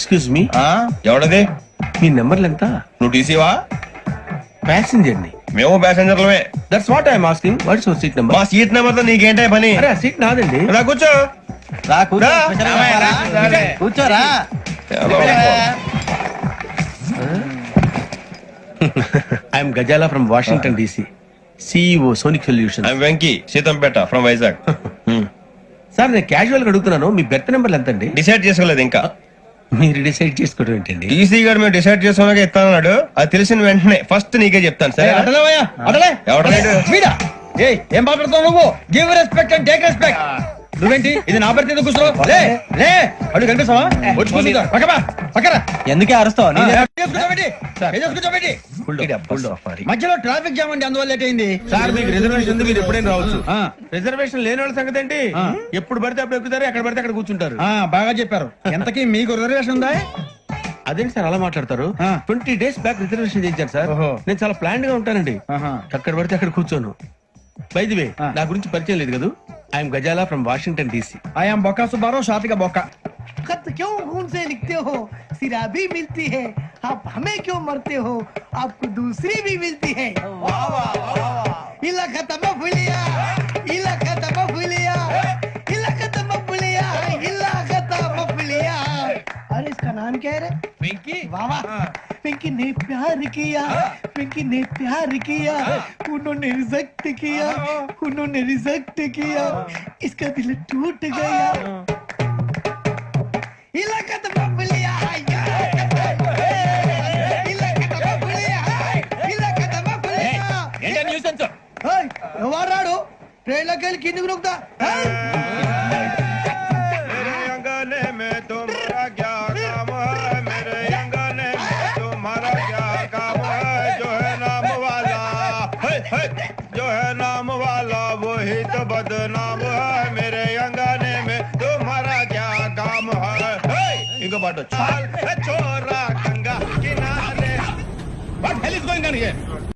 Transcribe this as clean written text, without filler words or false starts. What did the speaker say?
Excuse me, ఎవడది? మీ నెంబర్లు ఎంత? నువ్వు టీసీవా? ప్యాసింజర్ ని. మేము ప్యాసెంజర్లమే. That's what I'm asking. What's your seat number? మా సీట్ నెంబర్ తో నీకేంటే పని? అరే ఆ సీట్ నాదండి. రా కూర్చో. కూర్చోరా. I'm Gazala from Washington DC, CEO Sonic solution. I'm Venky, Seethampeta from Vizag. Sir నేను క్యాజువల్ గా అడుగుతున్నాను, మీ బెర్త్ నెంబర్లు ఎంత అండి? డిసైడ్ చేసుకోలేదు ఇంకా. మీరు డిసైడ్ చేసుకోవడం ఏంటండి? టీసీ గారు మేము డిసైడ్ చేసుకున్నాక ఇస్తానన్నాడు. అది తెలిసిన వెంటనే ఫస్ట్ నీకే చెప్తాను. సరే ఏం మాట్లాడుతావు నువ్వు? Give respect and take respect. నువ్వేంటి ఇది నా పరిస్థితి ఎందుకు కూర్చున్నావు? లే అడుగు కనిపిస్తావా? వచ్చి కూర్చుంటా. పక్కరా. ఎందుకే అరుస్తావు? మధ్యలో ట్రాఫిక్ జామ్ అండి, అందువల్ల లేట్ అయింది. సార్ మీకు రిజర్వేషన్ ఉంది, మీరు ఎప్పుడైనా రావచ్చు. రిజర్వేషన్ లేని వాళ్ళ సంగతి ఏంటి? ఎప్పుడు పడితే అప్పుడు ఎక్కుతారు, ఎక్కడ పడితే అక్కడ కూర్చుంటారు. బాగా చెప్పారు. ఎంతకీ మీకు రిజర్వేషన్ ఉందా? అదేంటి సార్ అలా మాట్లాడతారు? 20 days బ్యాక్ రిజర్వేషన్ చేయించారు సార్. నేను చాలా ప్లాన్డ్ గా ఉంటానండి. అక్కడ పడితే అక్కడ కూర్చోను. బై ది వే, నా గురించి పరిచయం లేదు కదా. I'm Gazala from Washington DC. I'm Bokka Subbarao, షాతిక బొక్క. खत क्यों खून से लिखते हो? सिरा भी मिलती है, आप हमें क्यों मरते हो? आपको दूसरी भी मिलती है. इला खत्म फुलिया, इला खत्म फुलिया, इला खत्म फुलिया, इला खत्म फुलिया. अरे इसका नाम क्या है रे? पिंकी. वाह वाह. पिंकी ने प्यार किया, पिंकी ने प्यार किया, उन्होंने रिजेक्ट किया, उन्होंने रिजेक्ट किया, इसका दिल टूट गया. ఎవరాడు ట్రైన్ లోకి వెళ్ళి కిందికి నొక్కుతా. जो है नाम वाला वही तो बदनाम है. मेरे अंगने में तुम्हारा क्या काम है? ఇంకో పాట చోరా Ganga కినారే. What hell is going on here?